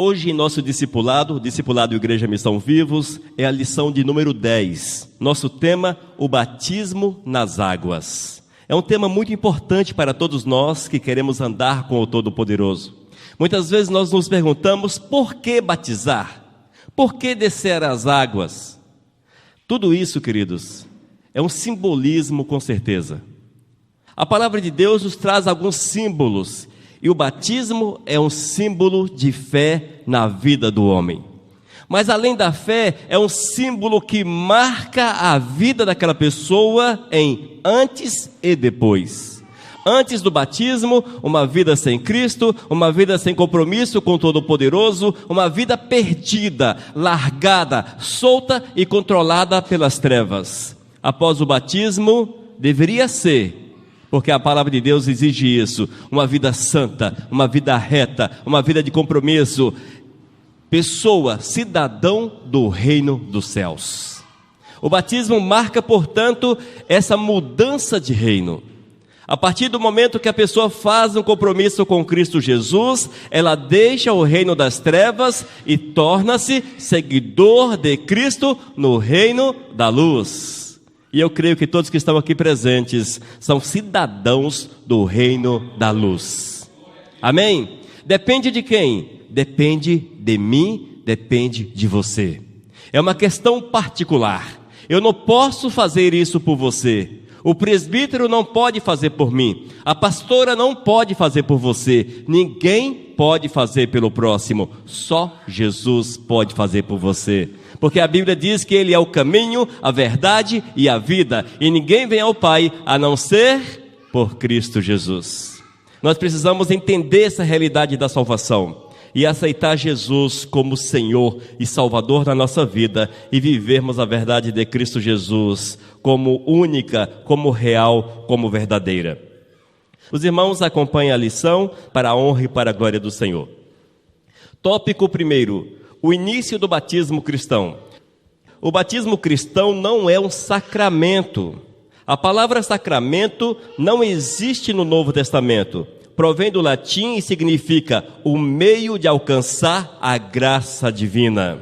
Hoje, em nosso discipulado Igreja Missão Vivos, é a lição de número 10. Nosso tema, o batismo nas águas. É um tema muito importante para todos nós que queremos andar com o Todo-Poderoso. Muitas vezes nós nos perguntamos, por que batizar? Por que descer às águas? Tudo isso, queridos, é um simbolismo com certeza. A palavra de Deus nos traz alguns símbolos, e o batismo é um símbolo de fé na vida do homem. Mas além da fé, é um símbolo que marca a vida daquela pessoa em antes e depois. Antes do batismo, uma vida sem Cristo, uma vida sem compromisso com o Todo-Poderoso, uma vida perdida, largada, solta e controlada pelas trevas. Após o batismo, deveria ser, porque a palavra de Deus exige isso, uma vida santa, uma vida reta, uma vida de compromisso, pessoa, cidadão do reino dos céus. O batismo marca, portanto, essa mudança de reino. A partir do momento que a pessoa faz um compromisso com Cristo Jesus, ela deixa o reino das trevas e torna-se seguidor de Cristo no reino da luz. E eu creio que todos que estão aqui presentes são cidadãos do reino da luz. Amém? Depende de quem? Depende de mim, depende de você. É uma questão particular. Eu não posso fazer isso por você. O presbítero não pode fazer por mim. A pastora não pode fazer por você. Ninguém pode fazer pelo próximo. Só Jesus pode fazer por você. Porque a Bíblia diz que Ele é o caminho, a verdade e a vida. E ninguém vem ao Pai a não ser por Cristo Jesus. Nós precisamos entender essa realidade da salvação e aceitar Jesus como Senhor e Salvador da nossa vida e vivermos a verdade de Cristo Jesus como única, como real, como verdadeira. Os irmãos acompanhem a lição para a honra e para a glória do Senhor. Tópico 1, o início do batismo cristão. O batismo cristão não é um sacramento. A palavra sacramento não existe no Novo Testamento. Provém do latim e significa o meio de alcançar a graça divina.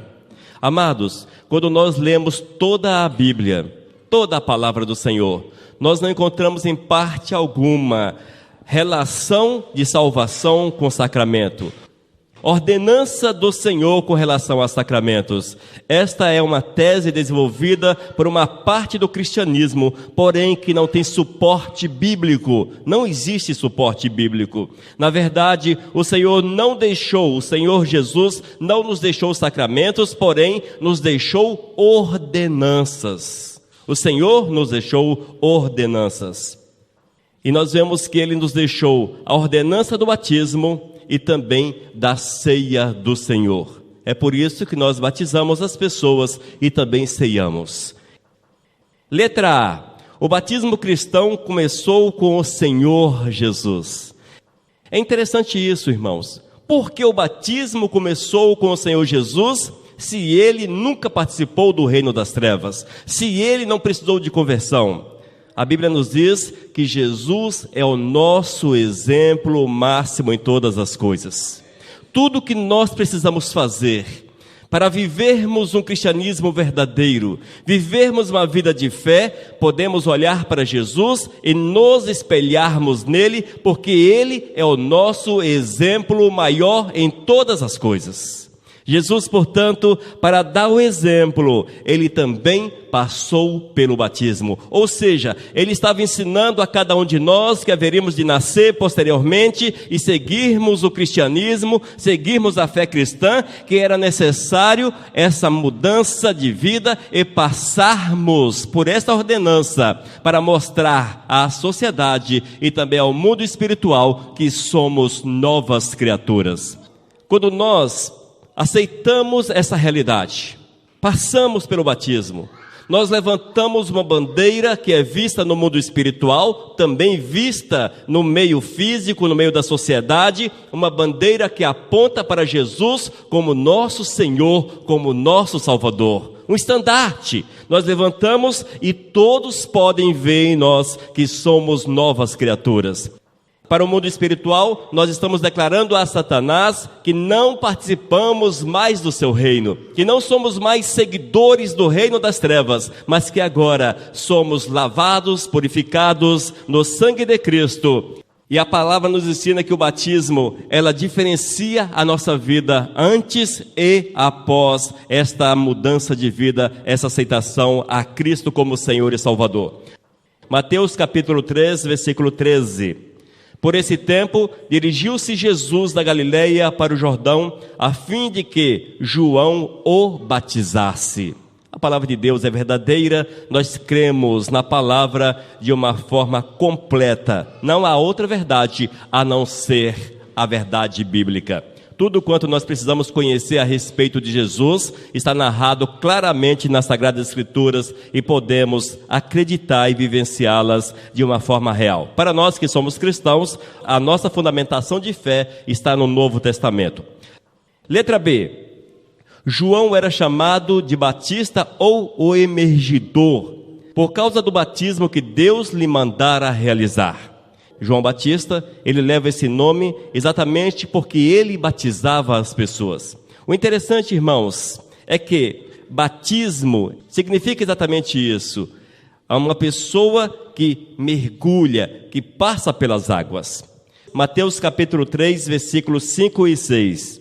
Amados, quando nós lemos toda a Bíblia, toda a palavra do Senhor, nós não encontramos em parte alguma relação de salvação com sacramento. Ordenança do Senhor com relação a sacramentos. Esta é uma tese desenvolvida por uma parte do cristianismo, porém que não tem suporte bíblico. Não existe suporte bíblico. Na verdade, o Senhor Jesus não nos deixou sacramentos, porém nos deixou ordenanças. O Senhor nos deixou ordenanças. E nós vemos que Ele nos deixou a ordenança do batismo e também da ceia do Senhor. É por isso que nós batizamos as pessoas e também ceiamos. Letra A. O batismo cristão começou com o Senhor Jesus. É interessante isso, irmãos. Por que o batismo começou com o Senhor Jesus, se Ele nunca participou do reino das trevas? Se Ele não precisou de conversão? A Bíblia nos diz que Jesus é o nosso exemplo máximo em todas as coisas. Tudo que nós precisamos fazer para vivermos um cristianismo verdadeiro, vivermos uma vida de fé, podemos olhar para Jesus e nos espelharmos nele, porque Ele é o nosso exemplo maior em todas as coisas. Jesus, portanto, para dar o exemplo, Ele também passou pelo batismo. Ou seja, Ele estava ensinando a cada um de nós que haveríamos de nascer posteriormente e seguirmos o cristianismo, seguirmos a fé cristã, que era necessário essa mudança de vida e passarmos por esta ordenança para mostrar à sociedade e também ao mundo espiritual que somos novas criaturas. Quando nós aceitamos essa realidade, passamos pelo batismo, nós levantamos uma bandeira que é vista no mundo espiritual, também vista no meio físico, no meio da sociedade, uma bandeira que aponta para Jesus como nosso Senhor, como nosso Salvador. Um estandarte, nós levantamos e todos podem ver em nós que somos novas criaturas. Para o mundo espiritual, nós estamos declarando a Satanás que não participamos mais do seu reino, que não somos mais seguidores do reino das trevas, mas que agora somos lavados, purificados no sangue de Cristo. E a palavra nos ensina que o batismo, ela diferencia a nossa vida antes e após esta mudança de vida, essa aceitação a Cristo como Senhor e Salvador. Mateus capítulo 3, versículo 13. Por esse tempo, dirigiu-se Jesus da Galileia para o Jordão, a fim de que João o batizasse. A palavra de Deus é verdadeira, nós cremos na palavra de uma forma completa. Não há outra verdade a não ser a verdade bíblica. Tudo quanto nós precisamos conhecer a respeito de Jesus está narrado claramente nas Sagradas Escrituras e podemos acreditar e vivenciá-las de uma forma real. Para nós que somos cristãos, a nossa fundamentação de fé está no Novo Testamento. Letra B. João era chamado de Batista ou o emergidor, por causa do batismo que Deus lhe mandara realizar. João Batista, ele leva esse nome exatamente porque ele batizava as pessoas. O interessante, irmãos, é que batismo significa exatamente isso. É uma pessoa que mergulha, que passa pelas águas. Mateus capítulo 3, versículos 5 e 6.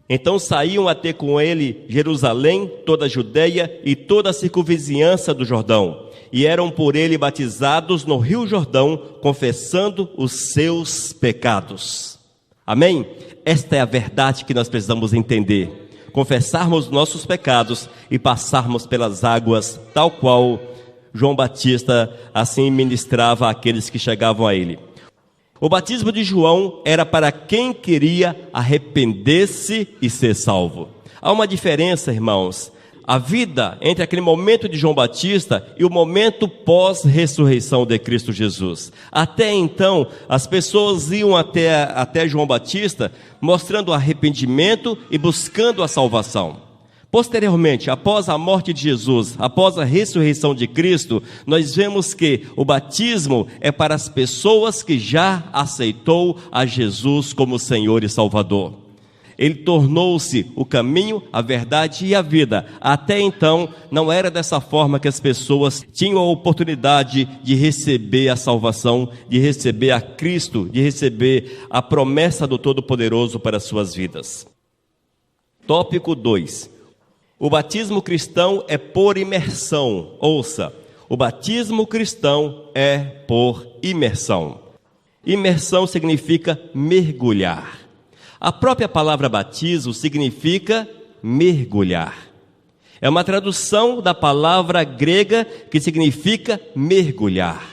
Então saíam a ter com ele Jerusalém, toda a Judeia e toda a circunvizinhança do Jordão. E eram por ele batizados no Rio Jordão, confessando os seus pecados. Amém? Esta é a verdade que nós precisamos entender. Confessarmos nossos pecados e passarmos pelas águas, tal qual João Batista assim ministrava àqueles que chegavam a ele. O batismo de João era para quem queria arrepender-se e ser salvo. Há uma diferença, irmãos. A vida entre aquele momento de João Batista e o momento pós-ressurreição de Cristo Jesus. Até então, as pessoas iam até João Batista mostrando arrependimento e buscando a salvação. Posteriormente, após a morte de Jesus, após a ressurreição de Cristo, nós vemos que o batismo é para as pessoas que já aceitou a Jesus como Senhor e Salvador. Ele tornou-se o caminho, a verdade e a vida. Até então, não era dessa forma que as pessoas tinham a oportunidade de receber a salvação, de receber a Cristo, de receber a promessa do Todo-Poderoso para as suas vidas. Tópico 2. O batismo cristão é por imersão. Ouça, o batismo cristão é por imersão. Imersão significa mergulhar. A própria palavra batismo significa mergulhar. É uma tradução da palavra grega que significa mergulhar.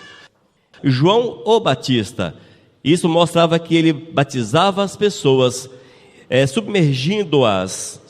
João o Batista, isso mostrava que ele batizava as pessoas, submergindo-as.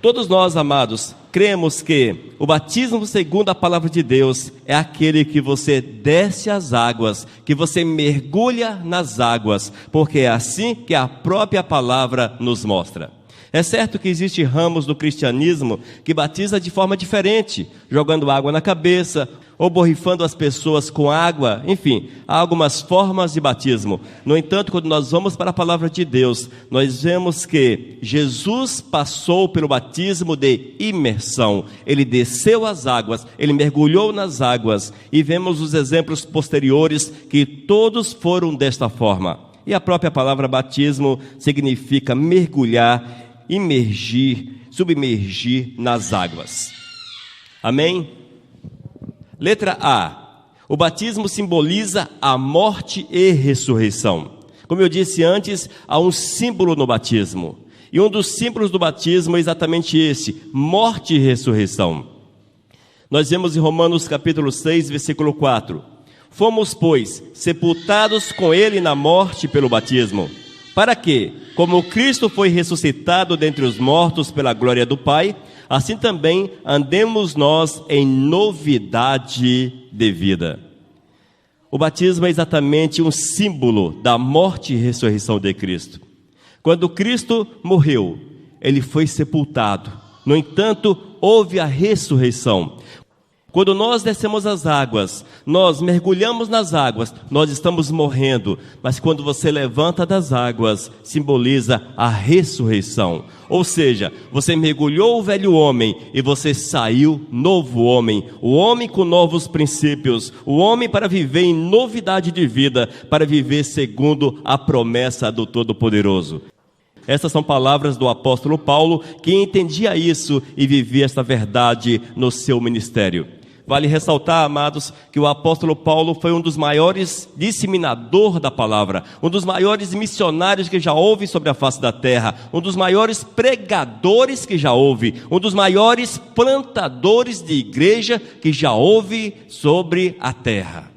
Todos nós, amados, cremos que o batismo segundo a palavra de Deus é aquele que você desce às águas, que você mergulha nas águas, porque é assim que a própria palavra nos mostra. É certo que existem ramos do cristianismo que batiza de forma diferente, jogando água na cabeça, ou borrifando as pessoas com água, enfim, há algumas formas de batismo. No entanto, quando nós vamos para a palavra de Deus, nós vemos que Jesus passou pelo batismo de imersão. Ele desceu às águas, ele mergulhou nas águas, e vemos os exemplos posteriores que todos foram desta forma. E a própria palavra batismo significa mergulhar, imergir, submergir nas águas. Amém? Letra A. O batismo simboliza a morte e ressurreição. Como eu disse antes, há um símbolo no batismo. E um dos símbolos do batismo é exatamente esse: morte e ressurreição. Nós vemos em Romanos capítulo 6, versículo 4. Fomos, pois, sepultados com ele na morte pelo batismo, para que, como Cristo foi ressuscitado dentre os mortos pela glória do Pai, assim também andemos nós em novidade de vida. O batismo é exatamente um símbolo da morte e ressurreição de Cristo. Quando Cristo morreu, ele foi sepultado. No entanto, houve a ressurreição. Quando nós descemos as águas, nós mergulhamos nas águas, nós estamos morrendo. Mas quando você levanta das águas, simboliza a ressurreição. Ou seja, você mergulhou o velho homem e você saiu novo homem. O homem com novos princípios, o homem para viver em novidade de vida, para viver segundo a promessa do Todo-Poderoso. Essas são palavras do apóstolo Paulo, que entendia isso e vivia essa verdade no seu ministério. Vale ressaltar, amados, que o apóstolo Paulo foi um dos maiores disseminadores da palavra, um dos maiores missionários que já houve sobre a face da terra, um dos maiores pregadores que já houve, um dos maiores plantadores de igreja que já houve sobre a terra.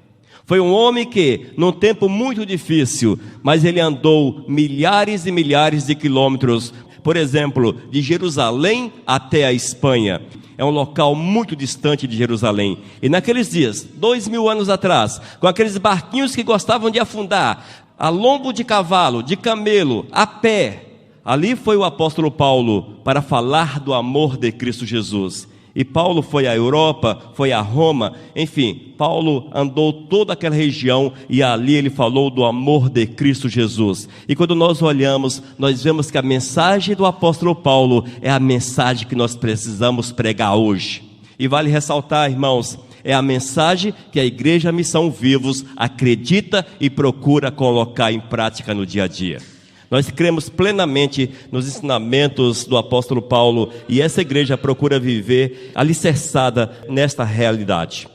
Foi um homem que, num tempo muito difícil, mas ele andou milhares e milhares de quilômetros, por exemplo, de Jerusalém até a Espanha. É um local muito distante de Jerusalém. E naqueles dias, 2000 anos atrás, com aqueles barquinhos que gostavam de afundar, a lombo de cavalo, de camelo, a pé, ali foi o apóstolo Paulo para falar do amor de Cristo Jesus. E Paulo foi à Europa, foi a Roma, enfim, Paulo andou toda aquela região e ali ele falou do amor de Cristo Jesus. E quando nós olhamos, nós vemos que a mensagem do apóstolo Paulo é a mensagem que nós precisamos pregar hoje. E vale ressaltar, irmãos, é a mensagem que a Igreja Missão Vivos acredita e procura colocar em prática no dia a dia. Nós cremos plenamente nos ensinamentos do apóstolo Paulo e essa igreja procura viver alicerçada nesta realidade.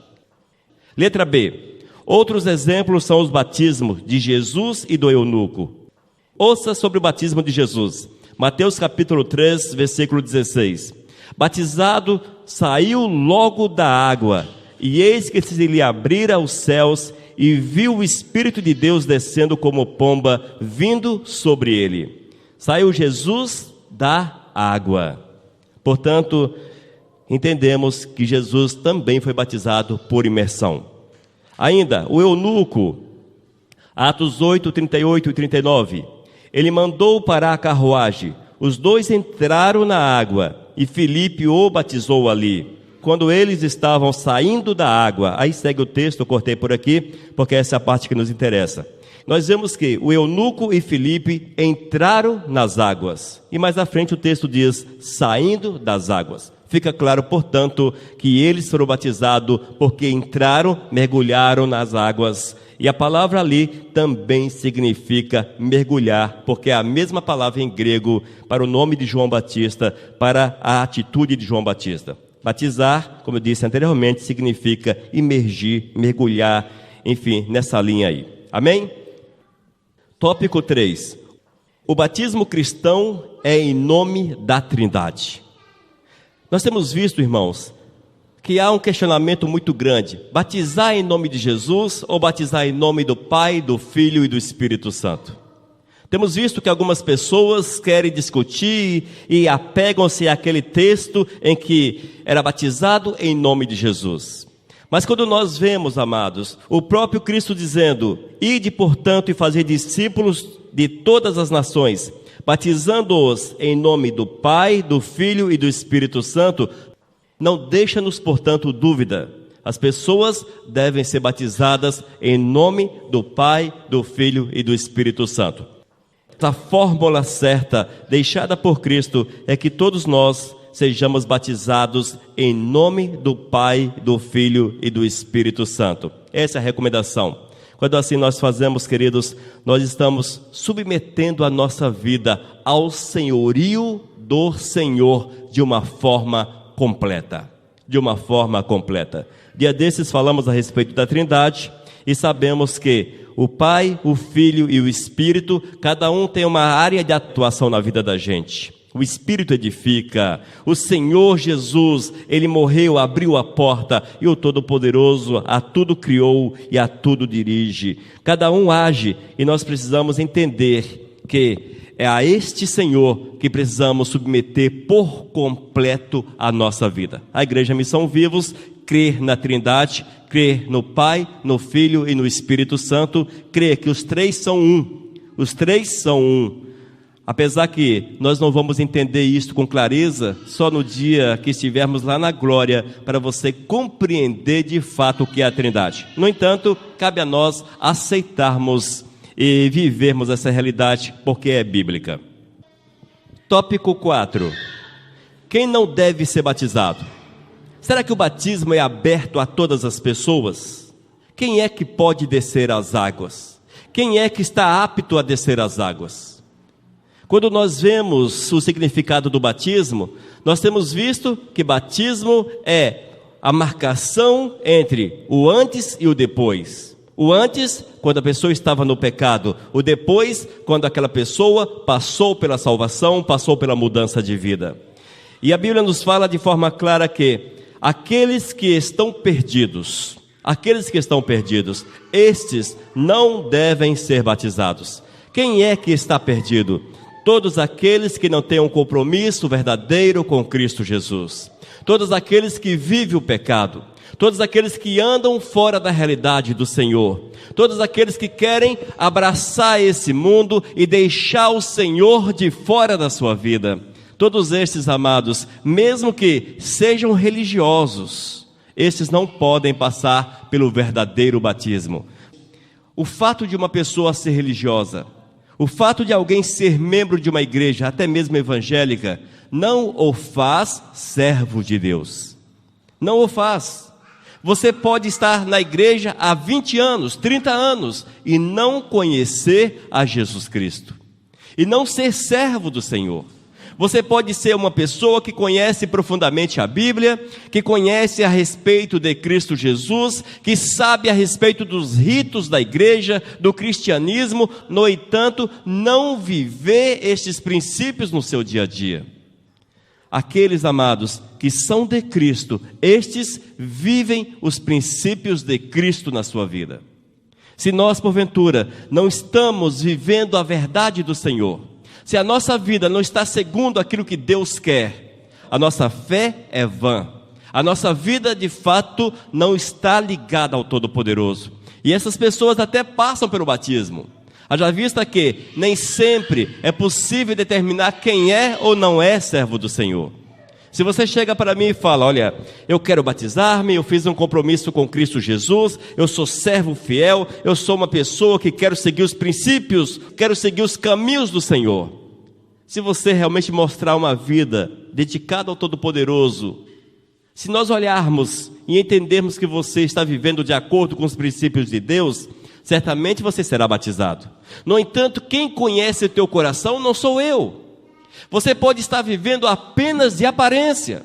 Letra B. Outros exemplos são os batismos de Jesus e do eunuco. Ouça sobre o batismo de Jesus. Mateus capítulo 3, versículo 16. Batizado, saiu logo da água, e eis que se lhe abriram os céus, e viu o Espírito de Deus descendo como pomba, vindo sobre ele. Saiu Jesus da água. Portanto, entendemos que Jesus também foi batizado por imersão. Ainda, o eunuco, Atos 8, 38 e 39. Ele mandou parar a carruagem. Os dois entraram na água, e Filipe o batizou ali. Quando eles estavam saindo da água, aí segue o texto, eu cortei por aqui, porque essa é a parte que nos interessa. Nós vemos que o eunuco e Filipe entraram nas águas. E mais à frente o texto diz, saindo das águas. Fica claro, portanto, que eles foram batizados porque entraram, mergulharam nas águas. E a palavra ali também significa mergulhar, porque é a mesma palavra em grego para o nome de João Batista, para a atitude de João Batista. Batizar, como eu disse anteriormente, significa imergir, mergulhar, enfim, nessa linha aí. Amém? Tópico 3. O batismo cristão é em nome da Trindade. Nós temos visto, irmãos, que há um questionamento muito grande. Batizar em nome de Jesus ou batizar em nome do Pai, do Filho e do Espírito Santo? Temos visto que algumas pessoas querem discutir e apegam-se àquele texto em que era batizado em nome de Jesus. Mas quando nós vemos, amados, o próprio Cristo dizendo, ide, portanto, e fazer discípulos de todas as nações, batizando-os em nome do Pai, do Filho e do Espírito Santo, não deixa-nos, portanto, dúvida. As pessoas devem ser batizadas em nome do Pai, do Filho e do Espírito Santo. A fórmula certa, deixada por Cristo, é que todos nós sejamos batizados em nome do Pai, do Filho e do Espírito Santo. Essa é a recomendação. Quando assim nós fazemos, queridos, nós estamos submetendo a nossa vida ao senhorio do Senhor de uma forma completa. De uma forma completa. Dia desses falamos a respeito da Trindade e sabemos que o Pai, o Filho e o Espírito, cada um tem uma área de atuação na vida da gente. O Espírito edifica, o Senhor Jesus, Ele morreu, abriu a porta e o Todo-Poderoso a tudo criou e a tudo dirige. Cada um age e nós precisamos entender que é a este Senhor que precisamos submeter por completo a nossa vida. A Igreja Missão Vivos crê na Trindade, crê no Pai, no Filho e no Espírito Santo, crê que os três são um. Os três são um. Apesar que nós não vamos entender isso com clareza, só no dia que estivermos lá na glória, para você compreender de fato o que é a Trindade. No entanto, cabe a nós aceitarmos e vivermos essa realidade, porque é bíblica. Tópico 4. Quem não deve ser batizado? Será que o batismo é aberto a todas as pessoas? Quem é que pode descer às águas? Quem é que está apto a descer às águas? Quando nós vemos o significado do batismo, nós temos visto que batismo é a marcação entre o antes e o depois. O antes, quando a pessoa estava no pecado. O depois, quando aquela pessoa passou pela salvação, passou pela mudança de vida. E a Bíblia nos fala de forma clara que aqueles que estão perdidos, estes não devem ser batizados. Quem é que está perdido? Todos aqueles que não têm um compromisso verdadeiro com Cristo Jesus. Todos aqueles que vivem o pecado. Todos aqueles que andam fora da realidade do Senhor. Todos aqueles que querem abraçar esse mundo e deixar o Senhor de fora da sua vida. Todos estes, amados, mesmo que sejam religiosos, estes não podem passar pelo verdadeiro batismo. O fato de uma pessoa ser religiosa, o fato de alguém ser membro de uma igreja, até mesmo evangélica, não o faz servo de Deus. Não o faz. Você pode estar na igreja há 20 anos, 30 anos, e não conhecer a Jesus Cristo. E não ser servo do Senhor. Você pode ser uma pessoa que conhece profundamente a Bíblia, que conhece a respeito de Cristo Jesus, que sabe a respeito dos ritos da igreja, do cristianismo, no entanto, não viver estes princípios no seu dia a dia. Aqueles, amados, que são de Cristo, estes vivem os princípios de Cristo na sua vida. Se nós, porventura, não estamos vivendo a verdade do Senhor, se a nossa vida não está segundo aquilo que Deus quer, a nossa fé é vã. A nossa vida, de fato, não está ligada ao Todo-Poderoso. E essas pessoas até passam pelo batismo. Haja vista que nem sempre é possível determinar quem é ou não é servo do Senhor. Se você chega para mim e fala, olha, eu quero batizar-me, eu fiz um compromisso com Cristo Jesus, eu sou servo fiel, eu sou uma pessoa que quero seguir os princípios, quero seguir os caminhos do Senhor. Se você realmente mostrar uma vida dedicada ao Todo-Poderoso, se nós olharmos e entendermos que você está vivendo de acordo com os princípios de Deus, certamente você será batizado. No entanto, quem conhece o teu coração não sou eu. Você pode estar vivendo apenas de aparência,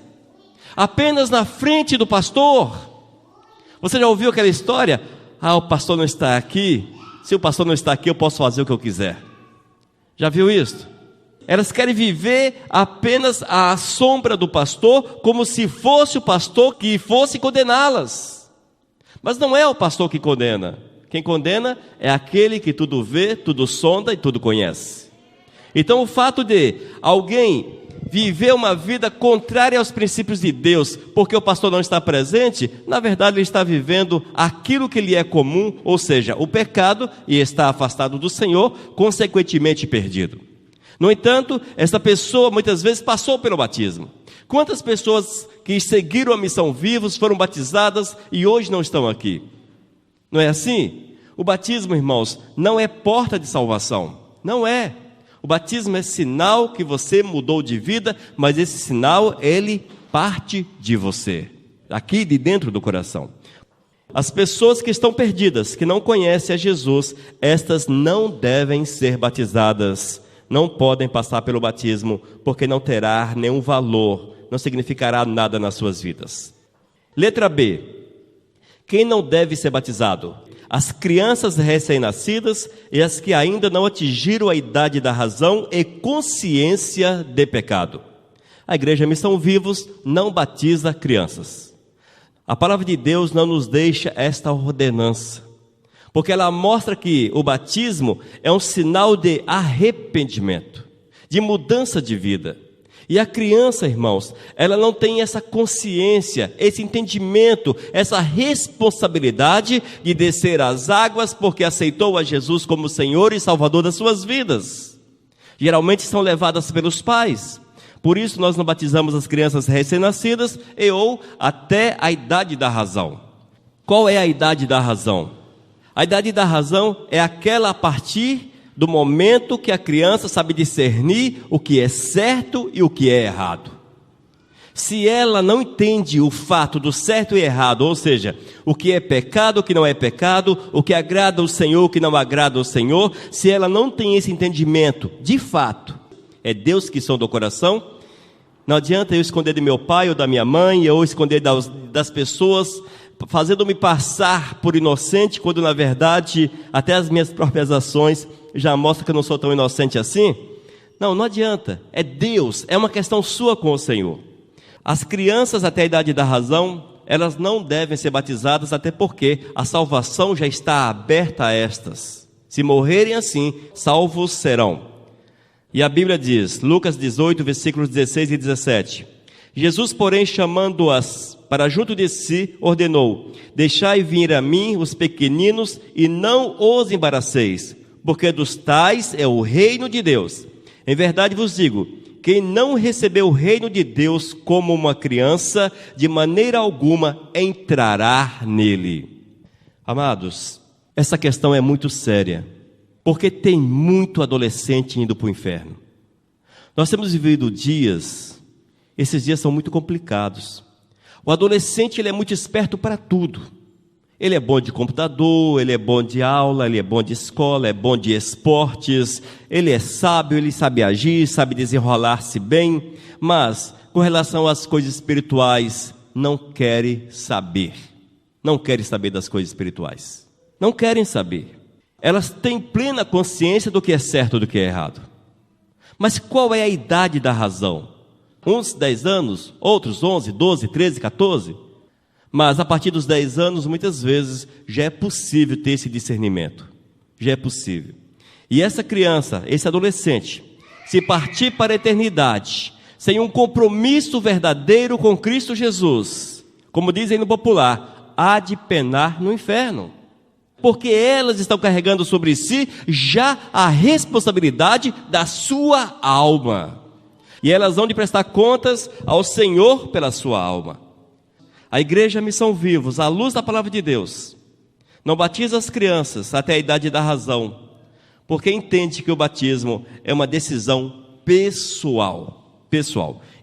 apenas na frente do pastor. Você já ouviu aquela história? O pastor não está aqui. Se o pastor não está aqui, eu posso fazer o que eu quiser. Já viu isso? Elas querem viver apenas à sombra do pastor, como se fosse o pastor que fosse condená-las. Mas não é o pastor que condena. Quem condena é aquele que tudo vê, tudo sonda e tudo conhece. Então o fato de alguém viver uma vida contrária aos princípios de Deus, porque o pastor não está presente, na verdade ele está vivendo aquilo que lhe é comum, ou seja, o pecado, e está afastado do Senhor, consequentemente perdido. No entanto, essa pessoa muitas vezes passou pelo batismo. Quantas pessoas que seguiram a missão vivos foram batizadas e hoje não estão aqui? Não é assim? O batismo, irmãos, não é porta de salvação. Não é. O batismo é sinal que você mudou de vida, mas esse sinal, ele parte de você, aqui de dentro do coração. As pessoas que estão perdidas, que não conhecem a Jesus, estas não devem ser batizadas. Não podem passar pelo batismo, porque não terá nenhum valor, não significará nada nas suas vidas. Letra B. Quem não deve ser batizado? As crianças recém-nascidas e as que ainda não atingiram a idade da razão e consciência de pecado. A Igreja Missão Vivos não batiza crianças. A palavra de Deus não nos deixa esta ordenança, porque ela mostra que o batismo é um sinal de arrependimento, de mudança de vida. E a criança, irmãos, ela não tem essa consciência, esse entendimento, essa responsabilidade de descer às águas porque aceitou a Jesus como Senhor e Salvador das suas vidas. Geralmente são levadas pelos pais. Por isso nós não batizamos as crianças recém-nascidas ou até a idade da razão. Qual é a idade da razão? A idade da razão é aquela a partir do momento que a criança sabe discernir o que é certo e o que é errado. Se ela não entende o fato do certo e errado, ou seja, o que é pecado, o que não é pecado, o que agrada ao Senhor, o que não agrada ao Senhor, se ela não tem esse entendimento, de fato, é Deus que sonda o coração, não adianta eu esconder de meu pai ou da minha mãe, ou esconder das pessoas, fazendo-me passar por inocente, quando na verdade até as minhas próprias ações já mostram que eu não sou tão inocente assim. Não adianta, é Deus, é uma questão sua com o Senhor. As crianças até a idade da razão, elas não devem ser batizadas, até porque a salvação já está aberta a estas. Se morrerem assim, salvos serão. E a Bíblia diz, Lucas 18, versículos 16 e 17. Jesus, porém, chamando-as para junto de si, ordenou: deixai vir a mim os pequeninos e não os embaraceis, porque dos tais é o reino de Deus. Em verdade vos digo, quem não recebeu o reino de Deus como uma criança, de maneira alguma entrará nele. Amados, essa questão é muito séria, porque tem muito adolescente indo para o inferno. Nós temos vivido dias, esses dias são muito complicados. O adolescente ele é muito esperto para tudo. Ele é bom de computador, ele é bom de aula, ele é bom de escola, é bom de esportes, ele é sábio, ele sabe agir, sabe desenrolar-se bem, mas com relação às coisas espirituais, não querem saber. Não querem saber das coisas espirituais. Não querem saber. Elas têm plena consciência do que é certo e do que é errado. Mas qual é a idade da razão? Uns 10 anos, outros 11, 12, 13, 14... Mas a partir dos 10 anos, muitas vezes, já é possível ter esse discernimento. Já é possível. E essa criança, esse adolescente, se partir para a eternidade, sem um compromisso verdadeiro com Cristo Jesus, como dizem no popular, há de penar no inferno. Porque elas estão carregando sobre si já a responsabilidade da sua alma. E elas vão de prestar contas ao Senhor pela sua alma. A Igreja Missão Vivos, à luz da Palavra de Deus, não batiza as crianças até a idade da razão, porque entende que o batismo é uma decisão pessoal.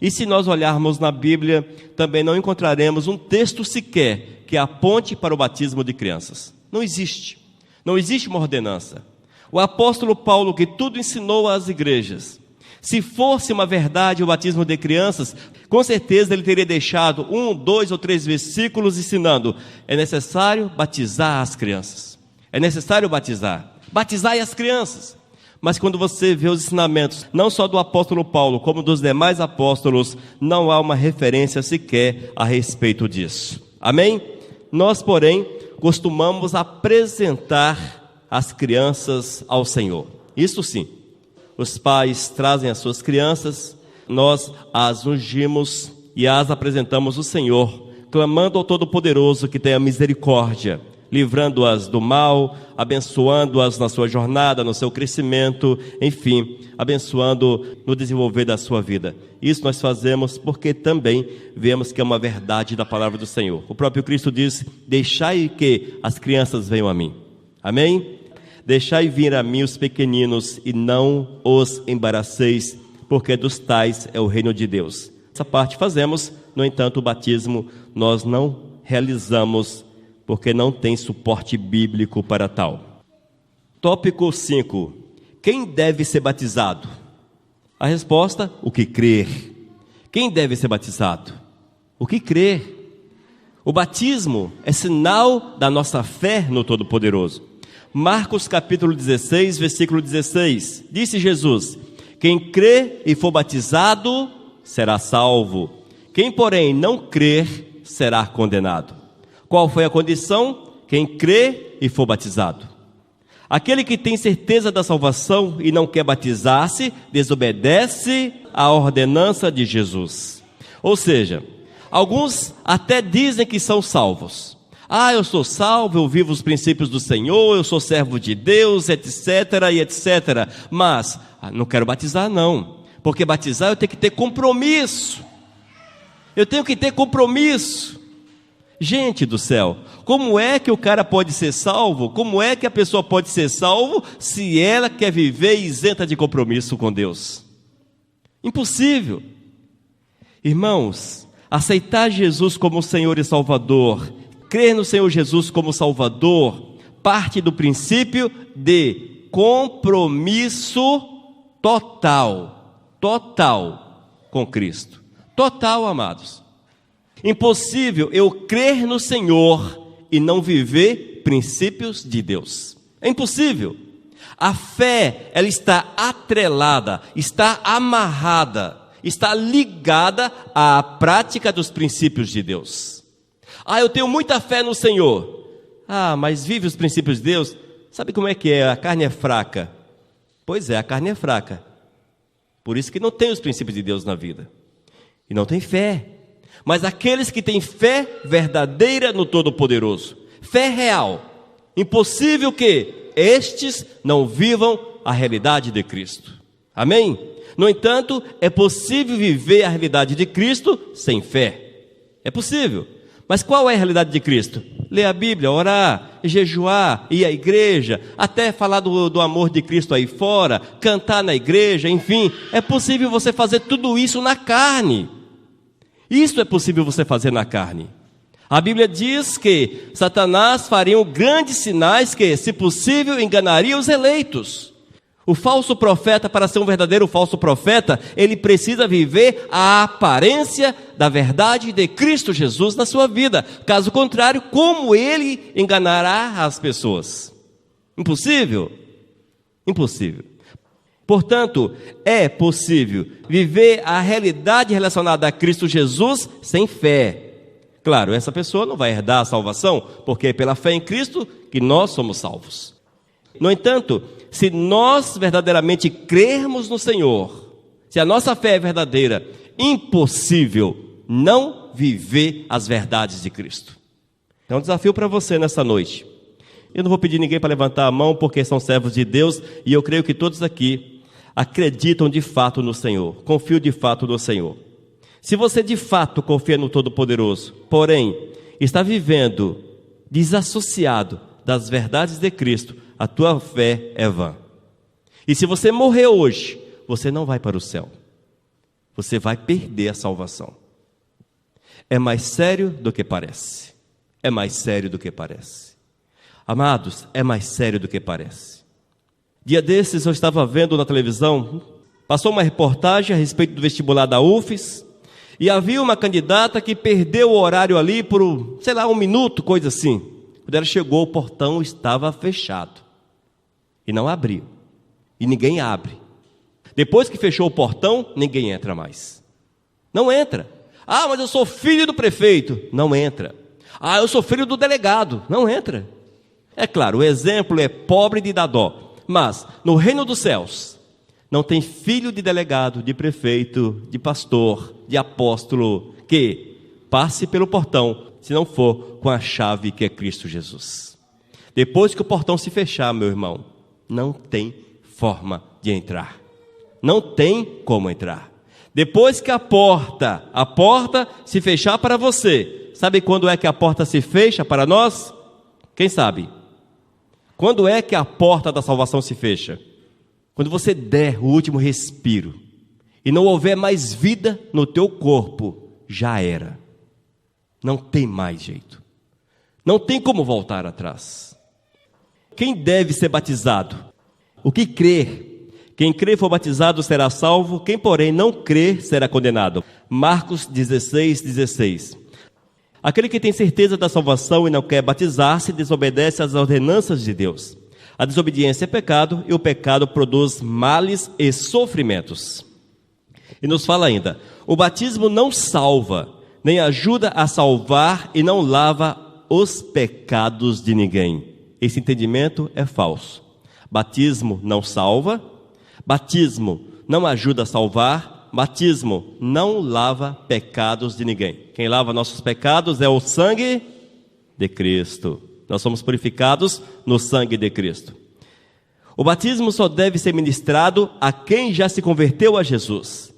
E se nós olharmos na Bíblia, também não encontraremos um texto sequer que aponte para o batismo de crianças. Não existe uma ordenança. O apóstolo Paulo, que tudo ensinou às igrejas, se fosse uma verdade o batismo de crianças, com certeza ele teria deixado 1, 2 ou 3 versículos ensinando: é necessário batizar as crianças. É necessário batizai as crianças. Mas quando você vê os ensinamentos, não só do apóstolo Paulo, como dos demais apóstolos, não há uma referência sequer a respeito disso. Amém? Nós, porém, costumamos apresentar as crianças ao Senhor. Isso sim. Os pais trazem as suas crianças, nós as ungimos e as apresentamos ao Senhor, clamando ao Todo-Poderoso que tenha misericórdia, livrando-as do mal, abençoando-as na sua jornada, no seu crescimento, enfim, abençoando no desenvolver da sua vida. Isso nós fazemos porque também vemos que é uma verdade da palavra do Senhor. O próprio Cristo diz: deixai que as crianças venham a mim. Amém? Deixai vir a mim os pequeninos e não os embaraceis, porque dos tais é o reino de Deus. Essa parte fazemos, no entanto, o batismo nós não realizamos, porque não tem suporte bíblico para tal. Tópico 5. Quem deve ser batizado? A resposta: o que crer. Quem deve ser batizado? O que crer. O batismo é sinal da nossa fé no Todo-Poderoso. Marcos capítulo 16, versículo 16, disse Jesus: quem crê e for batizado será salvo, quem porém não crer será condenado. Qual foi a condição? Quem crê e for batizado. Aquele que tem certeza da salvação e não quer batizar-se, desobedece à ordenança de Jesus. Ou seja, alguns até dizem que são salvos, Eu sou salvo, eu vivo os princípios do Senhor, eu sou servo de Deus, etc, e etc. Mas, não quero batizar não, porque batizar eu tenho que ter compromisso. Eu tenho que ter compromisso. Gente do céu, como é que o cara pode ser salvo? Como é que a pessoa pode ser salvo se ela quer viver isenta de compromisso com Deus? Impossível. Irmãos, aceitar Jesus como Senhor e Salvador, crer no Senhor Jesus como Salvador, parte do princípio de compromisso total com Cristo. Total, amados. Impossível eu crer no Senhor e não viver princípios de Deus. É impossível. A fé, ela está atrelada, está amarrada, está ligada à prática dos princípios de Deus. Eu tenho muita fé no Senhor. Mas vive os princípios de Deus? Sabe como é que é? A carne é fraca. Pois é, a carne é fraca. Por isso que não tem os princípios de Deus na vida. E não tem fé. Mas aqueles que têm fé verdadeira no Todo-Poderoso, fé real, impossível que estes não vivam a realidade de Cristo. Amém? No entanto, é possível viver a realidade de Cristo sem fé. É possível. Mas qual é a realidade de Cristo? Ler a Bíblia, orar, jejuar, ir à igreja, até falar do amor de Cristo aí fora, cantar na igreja, enfim. É possível você fazer tudo isso na carne. Isso é possível você fazer na carne. A Bíblia diz que Satanás faria grandes sinais que, se possível, enganaria os eleitos. O falso profeta, para ser um verdadeiro falso profeta, ele precisa viver a aparência da verdade de Cristo Jesus na sua vida. Caso contrário, como ele enganará as pessoas? Impossível? Impossível. Portanto, é possível viver a realidade relacionada a Cristo Jesus sem fé. Claro, essa pessoa não vai herdar a salvação, porque é pela fé em Cristo que nós somos salvos. No entanto, se nós verdadeiramente crermos no Senhor, se a nossa fé é verdadeira, impossível não viver as verdades de Cristo. É um desafio para você nessa noite. Eu não vou pedir ninguém para levantar a mão, porque são servos de Deus, e eu creio que todos aqui acreditam de fato no Senhor, confiam de fato no Senhor. Se você de fato confia no Todo-Poderoso, porém está vivendo desassociado das verdades de Cristo, a tua fé é vã. E se você morrer hoje, você não vai para o céu. Você vai perder a salvação. É mais sério do que parece. É mais sério do que parece. Amados, é mais sério do que parece. Dia desses eu estava vendo na televisão, passou uma reportagem a respeito do vestibular da UFES, e havia uma candidata que perdeu o horário ali por, 1 minuto, coisa assim. Quando ela chegou, o portão estava fechado. E não abriu. E ninguém abre. Depois que fechou o portão, ninguém entra mais. Não entra. Mas eu sou filho do prefeito. Não entra. Eu sou filho do delegado. Não entra. É claro, o exemplo é pobre de dar dó. Mas, no reino dos céus, não tem filho de delegado, de prefeito, de pastor, de apóstolo, que passe pelo portão, se não for com a chave que é Cristo Jesus. Depois que o portão se fechar, meu irmão, não tem forma de entrar. Não tem como entrar. Depois que a porta se fechar para você, sabe quando é que a porta se fecha para nós? Quem sabe? Quando é que a porta da salvação se fecha? Quando você der o último respiro e não houver mais vida no teu corpo, já era. Não tem mais jeito. Não tem como voltar atrás. Quem deve ser batizado? O que crer? Quem crer e for batizado será salvo, quem porém não crer será condenado. Marcos 16:16. Aquele que tem certeza da salvação e não quer batizar-se, desobedece às ordenanças de Deus. A desobediência é pecado, e o pecado produz males e sofrimentos. E nos fala ainda, o batismo não salva, nem ajuda a salvar e não lava os pecados de ninguém. Esse entendimento é falso. Batismo não salva, batismo não ajuda a salvar, batismo não lava pecados de ninguém. Quem lava nossos pecados é o sangue de Cristo. Nós somos purificados no sangue de Cristo. O batismo só deve ser ministrado a quem já se converteu a Jesus.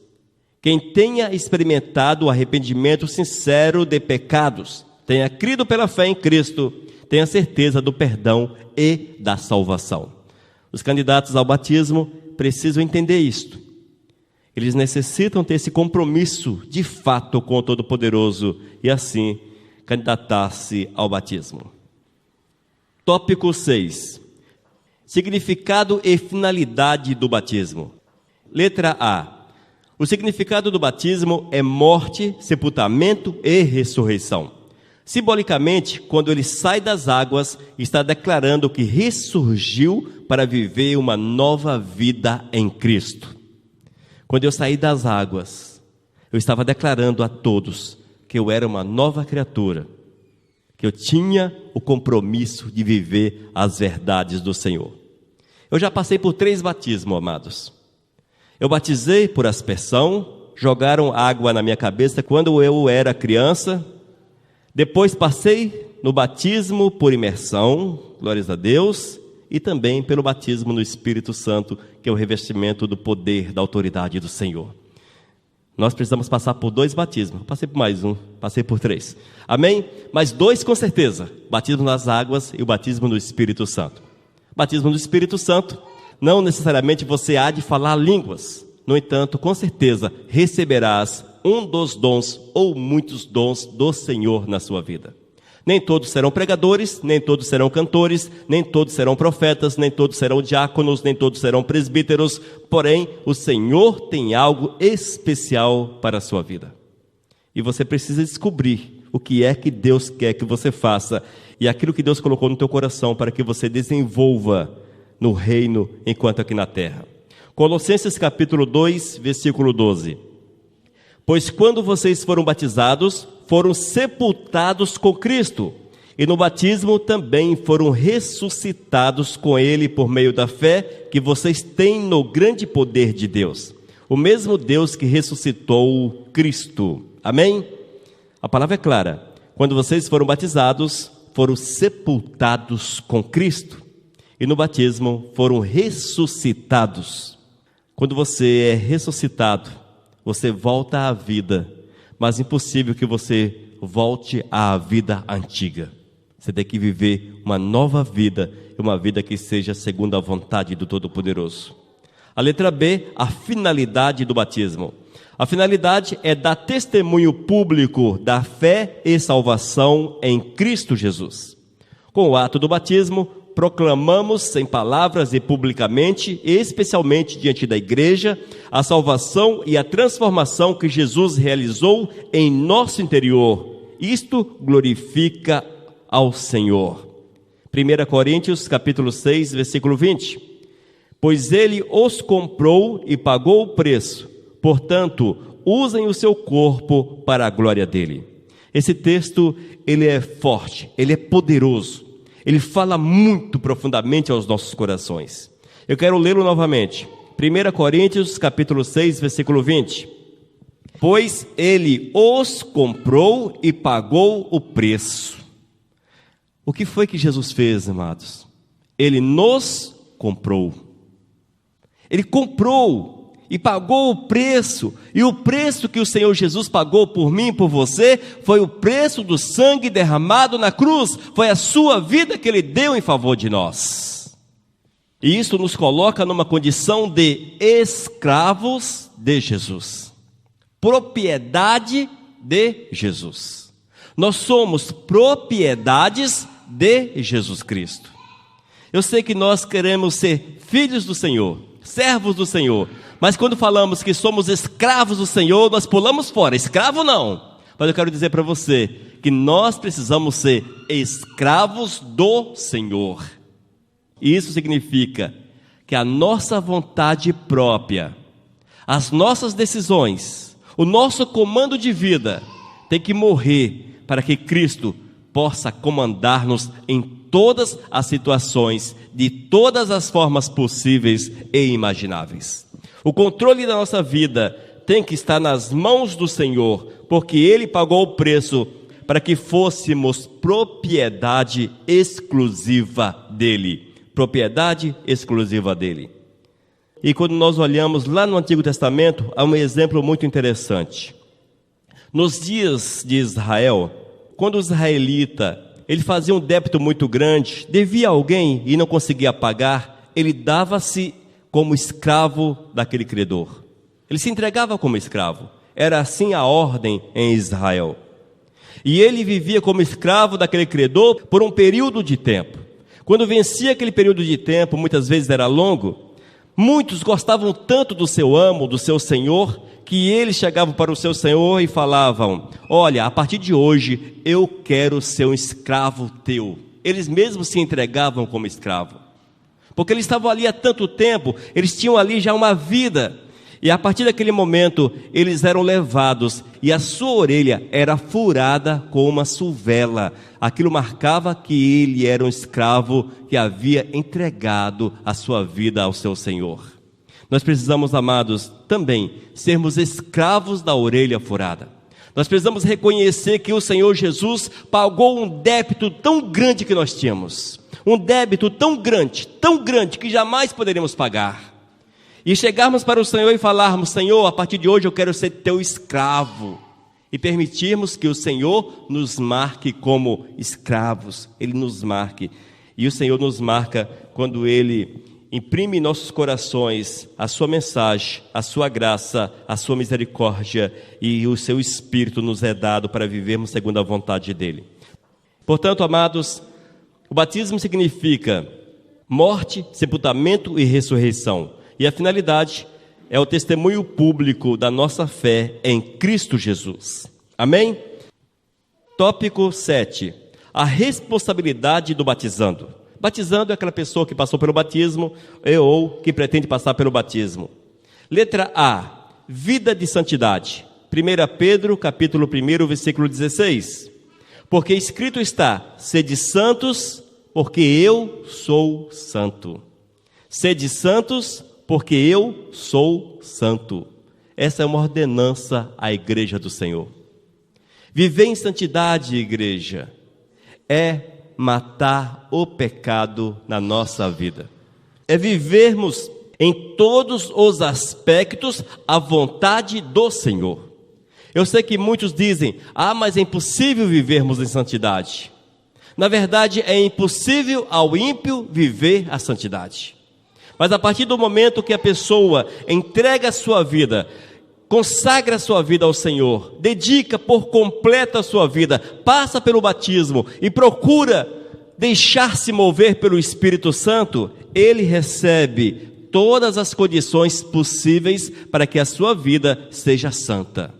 Quem tenha experimentado o arrependimento sincero de pecados, tenha crido pela fé em Cristo, tenha certeza do perdão e da salvação. Os candidatos ao batismo precisam entender isto. Eles necessitam ter esse compromisso de fato com o Todo-Poderoso e assim candidatar-se ao batismo. Tópico 6. Significado e finalidade do batismo. Letra A. O significado do batismo é morte, sepultamento e ressurreição. Simbolicamente, quando ele sai das águas, está declarando que ressurgiu para viver uma nova vida em Cristo. Quando eu saí das águas, eu estava declarando a todos que eu era uma nova criatura, que eu tinha o compromisso de viver as verdades do Senhor. Eu já passei por 3 batismos, amados. Eu batizei por aspersão, jogaram água na minha cabeça quando eu era criança. Depois passei no batismo por imersão, glórias a Deus, e também pelo batismo no Espírito Santo, que é o revestimento do poder, da autoridade do Senhor. Nós precisamos passar por 2 batismos. Passei por mais um, passei por 3. Amém? Mas 2 com certeza. Batismo nas águas e o batismo no Espírito Santo. Batismo no Espírito Santo, não necessariamente você há de falar línguas. No entanto, com certeza, receberás um dos dons ou muitos dons do Senhor na sua vida. Nem todos serão pregadores, nem todos serão cantores, nem todos serão profetas, nem todos serão diáconos, nem todos serão presbíteros. Porém, o Senhor tem algo especial para a sua vida. E você precisa descobrir o que é que Deus quer que você faça e aquilo que Deus colocou no teu coração para que você desenvolva no reino enquanto aqui na terra. Colossenses capítulo 2, versículo 12. Pois quando vocês foram batizados, foram sepultados com Cristo, e no batismo também foram ressuscitados com Ele por meio da fé que vocês têm no grande poder de Deus. O mesmo Deus que ressuscitou Cristo. Amém? A palavra é clara. Quando vocês foram batizados, foram sepultados com Cristo, e no batismo foram ressuscitados. Quando você é ressuscitado, você volta à vida, mas impossível que você volte à vida antiga. Você tem que viver uma nova vida, uma vida que seja segundo a vontade do Todo-Poderoso. A letra B, a finalidade do batismo. A finalidade é dar testemunho público da fé e salvação em Cristo Jesus. Com o ato do batismo, proclamamos em palavras e publicamente, e especialmente diante da igreja, a salvação e a transformação que Jesus realizou em nosso interior. Isto glorifica ao Senhor. 1 Coríntios capítulo 6, versículo 20. Pois ele os comprou e pagou o preço, portanto, usem o seu corpo para a glória dele. Esse texto, ele é forte, ele é poderoso. Ele fala muito profundamente aos nossos corações. Eu quero lê-lo novamente. 1 Coríntios, capítulo 6, versículo 20. Pois ele os comprou e pagou o preço. O que foi que Jesus fez, amados? Ele nos comprou. Ele comprou e pagou o preço. E o preço que o Senhor Jesus pagou por mim e por você foi o preço do sangue derramado na cruz. Foi a sua vida que Ele deu em favor de nós. E isso nos coloca numa condição de escravos de Jesus. Propriedade de Jesus. Nós somos propriedades de Jesus Cristo. Eu sei que nós queremos ser filhos do Senhor, servos do Senhor, mas quando falamos que somos escravos do Senhor, nós pulamos fora. Escravo não. Mas eu quero dizer para você que nós precisamos ser escravos do Senhor. E isso significa que a nossa vontade própria, as nossas decisões, o nosso comando de vida tem que morrer para que Cristo possa comandar-nos em todas as situações, de todas as formas possíveis e imagináveis. O controle da nossa vida tem que estar nas mãos do Senhor, porque Ele pagou o preço para que fôssemos propriedade exclusiva dele. Propriedade exclusiva dele. E quando nós olhamos lá no Antigo Testamento, há um exemplo muito interessante. Nos dias de Israel, quando o israelita ele fazia um débito muito grande, devia a alguém e não conseguia pagar, ele dava-se como escravo daquele credor. Ele se entregava como escravo. Era assim a ordem em Israel. E ele vivia como escravo daquele credor por um período de tempo. Quando vencia aquele período de tempo, muitas vezes era longo, muitos gostavam tanto do seu amo, do seu senhor, que eles chegavam para o seu senhor e falavam: olha, a partir de hoje eu quero ser um escravo teu. Eles mesmos se entregavam como escravo, porque eles estavam ali há tanto tempo, eles tinham ali já uma vida, e a partir daquele momento eles eram levados e a sua orelha era furada com uma suvela. Aquilo marcava que ele era um escravo que havia entregado a sua vida ao seu senhor. Nós precisamos, amados, também sermos escravos da orelha furada. Nós precisamos reconhecer que o Senhor Jesus pagou um débito tão grande que nós tínhamos. Um débito tão grande que jamais poderíamos pagar. E chegarmos para o Senhor e falarmos: Senhor, a partir de hoje eu quero ser teu escravo. E permitirmos que o Senhor nos marque como escravos. Ele nos marque. E o Senhor nos marca quando Ele imprime em nossos corações a sua mensagem, a sua graça, a sua misericórdia, e o seu Espírito nos é dado para vivermos segundo a vontade dEle. Portanto, amados, o batismo significa morte, sepultamento e ressurreição. E a finalidade é o testemunho público da nossa fé em Cristo Jesus. Amém? Tópico 7. A responsabilidade do batizando. Batizando é aquela pessoa que passou pelo batismo ou que pretende passar pelo batismo. Letra A. Vida de santidade. 1 Pedro, capítulo 1, versículo 16. Porque escrito está: sede santos, porque eu sou santo. Sede santos, porque eu sou santo. Essa é uma ordenança à igreja do Senhor. Viver em santidade, igreja, é matar o pecado na nossa vida. É vivermos em todos os aspectos a vontade do Senhor. Eu sei que muitos dizem: mas é impossível vivermos em santidade. Na verdade, é impossível ao ímpio viver a santidade. Mas a partir do momento que a pessoa entrega a sua vida, consagra a sua vida ao Senhor, dedica por completo a sua vida, passa pelo batismo e procura deixar-se mover pelo Espírito Santo, ele recebe todas as condições possíveis para que a sua vida seja santa.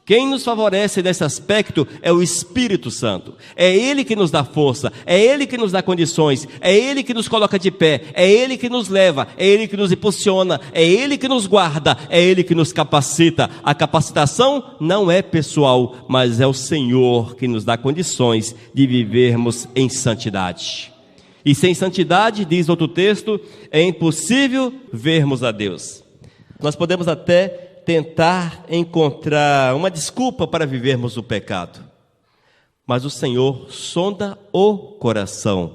Quem nos favorece nesse aspecto é o Espírito Santo. É Ele que nos dá força, é Ele que nos dá condições, é Ele que nos coloca de pé, é Ele que nos leva, é Ele que nos impulsiona, é Ele que nos guarda, é Ele que nos capacita. A capacitação não é pessoal, mas é o Senhor que nos dá condições de vivermos em santidade. E sem santidade, diz outro texto, é impossível vermos a Deus. Nós podemos até tentar encontrar uma desculpa para vivermos o pecado, mas o Senhor sonda o coração,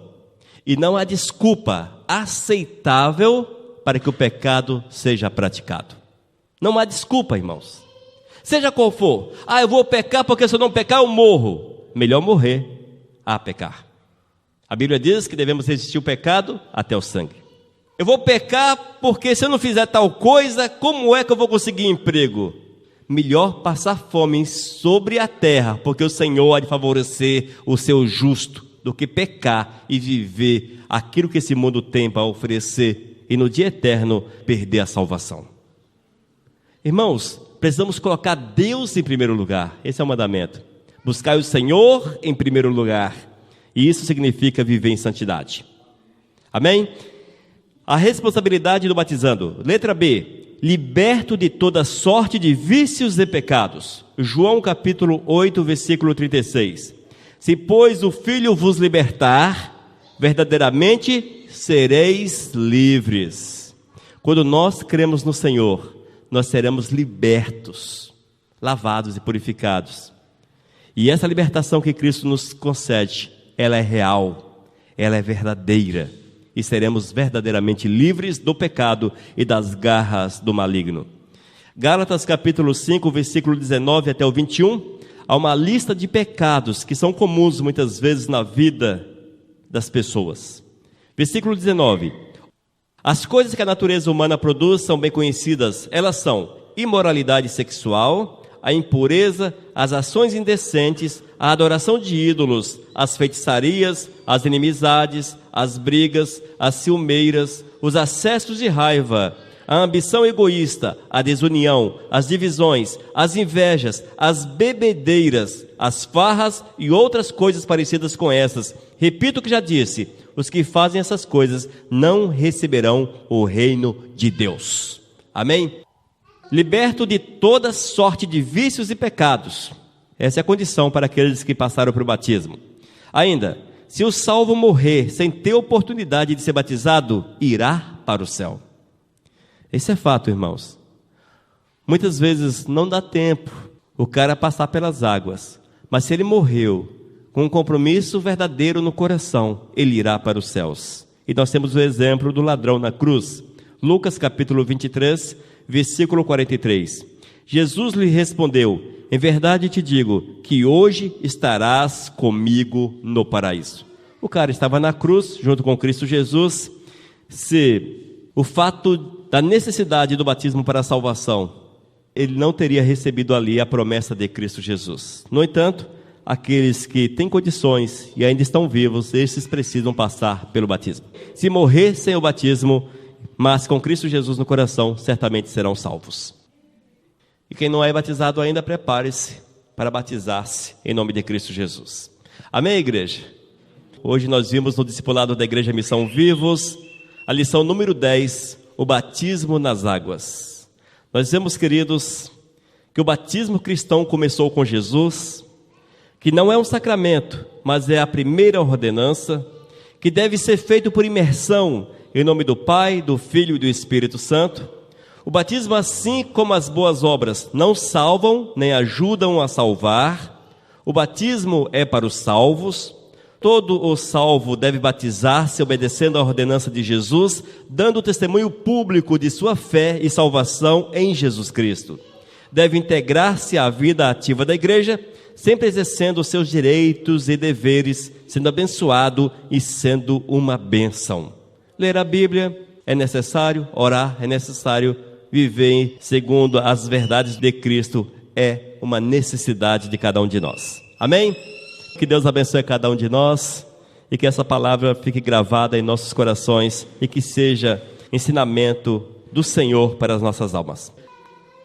e não há desculpa aceitável para que o pecado seja praticado. Não há desculpa, irmãos, seja qual for. Eu vou pecar porque se eu não pecar eu morro. Melhor morrer a pecar. A Bíblia diz que devemos resistir o pecado até o sangue. Eu vou pecar porque se eu não fizer tal coisa, como é que eu vou conseguir emprego? Melhor passar fome sobre a terra, porque o Senhor há de favorecer o seu justo, do que pecar e viver aquilo que esse mundo tem para oferecer e no dia eterno perder a salvação. Irmãos, precisamos colocar Deus em primeiro lugar. Esse é o mandamento. Buscar o Senhor em primeiro lugar. E isso significa viver em santidade. Amém? A responsabilidade do batizando. Letra B. Liberto de toda sorte de vícios e pecados. João capítulo 8, versículo 36. Se, pois, o Filho vos libertar, verdadeiramente sereis livres. Quando nós cremos no Senhor, nós seremos libertos, lavados e purificados. E essa libertação que Cristo nos concede, ela é real, ela é verdadeira. E seremos verdadeiramente livres do pecado e das garras do maligno. Gálatas capítulo 5, versículo 19 até o 21, há uma lista de pecados que são comuns muitas vezes na vida das pessoas. Versículo 19: as coisas que a natureza humana produz são bem conhecidas. Elas são imoralidade sexual, a impureza, as ações indecentes, a adoração de ídolos, as feitiçarias, as inimizades, as brigas, as ciumeiras, os acessos de raiva, a ambição egoísta, a desunião, as divisões, as invejas, as bebedeiras, as farras e outras coisas parecidas com essas. Repito o que já disse: os que fazem essas coisas não receberão o reino de Deus. Amém? Liberto de toda sorte de vícios e pecados. Essa é a condição para aqueles que passaram pelo batismo. Ainda, se o salvo morrer sem ter oportunidade de ser batizado, irá para o céu. Esse é fato, irmãos. Muitas vezes não dá tempo o cara passar pelas águas, mas se ele morreu com um compromisso verdadeiro no coração, ele irá para os céus. E nós temos o exemplo do ladrão na cruz. Lucas capítulo 23, versículo 43. Jesus lhe respondeu: em verdade te digo que hoje estarás comigo no paraíso. O cara estava na cruz junto com Cristo Jesus. Se o fato da necessidade do batismo para a salvação, ele não teria recebido ali a promessa de Cristo Jesus. No entanto, aqueles que têm condições e ainda estão vivos, esses precisam passar pelo batismo. Se morrer sem o batismo, mas com Cristo Jesus no coração, certamente serão salvos. E quem não é batizado ainda, prepare-se para batizar-se em nome de Cristo Jesus. Amém, igreja? Hoje nós vimos no discipulado da Igreja Missão Vivos, a lição número 10, o batismo nas águas. Nós vemos, queridos, que o batismo cristão começou com Jesus, que não é um sacramento, mas é a primeira ordenança, que deve ser feito por imersão em nome do Pai, do Filho e do Espírito Santo. O batismo, assim como as boas obras, não salvam nem ajudam a salvar. O batismo é para os salvos. Todo o salvo deve batizar-se obedecendo à ordenança de Jesus, dando testemunho público de sua fé e salvação em Jesus Cristo. Deve integrar-se à vida ativa da igreja, sempre exercendo os seus direitos e deveres, sendo abençoado e sendo uma bênção. Ler a Bíblia é necessário, orar é necessário, viver segundo as verdades de Cristo é uma necessidade de cada um de nós. Amém? Que Deus abençoe cada um de nós e que essa palavra fique gravada em nossos corações e que seja ensinamento do Senhor para as nossas almas.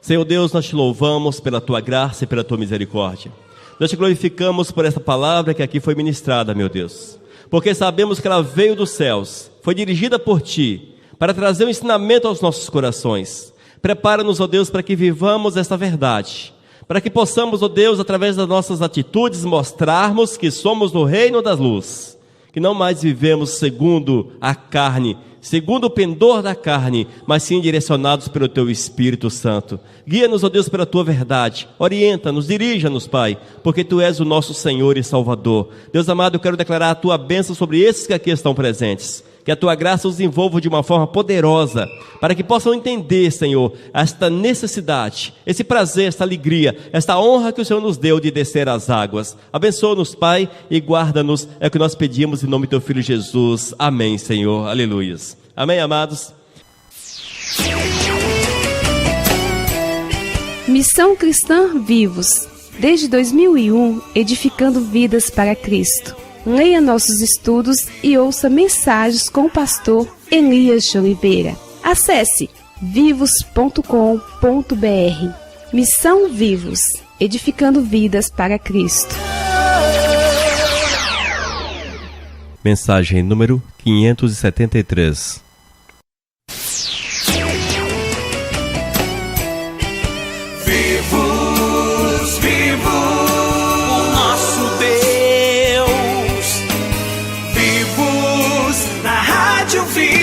Senhor Deus, nós te louvamos pela tua graça e pela tua misericórdia. Nós te glorificamos por essa palavra que aqui foi ministrada, meu Deus, porque sabemos que ela veio dos céus, foi dirigida por ti, para trazer um ensinamento aos nossos corações. Prepara-nos, ó Deus, para que vivamos esta verdade, para que possamos, ó Deus, através das nossas atitudes, mostrarmos que somos no reino da luz, que não mais vivemos segundo a carne, segundo o pendor da carne, mas sim direcionados pelo Teu Espírito Santo. Guia-nos, ó Deus, pela Tua verdade, orienta-nos, dirija-nos, Pai, porque Tu és o nosso Senhor e Salvador. Deus amado, eu quero declarar a Tua bênção sobre esses que aqui estão presentes. Que a Tua graça os envolva de uma forma poderosa, para que possam entender, Senhor, esta necessidade, esse prazer, esta alegria, esta honra que o Senhor nos deu de descer às águas. Abençoa-nos, Pai, e guarda-nos, é o que nós pedimos em nome do Teu Filho Jesus. Amém, Senhor. Aleluias. Amém, amados? Missão Cristã Vivos, desde 2001, edificando vidas para Cristo. Leia nossos estudos e ouça mensagens com o pastor Elias de Oliveira. Acesse vivos.com.br. Missão Vivos, edificando vidas para Cristo. Mensagem número 573. Vivos, vivos, o nosso Deus. Vivos, na Rádio Vivos.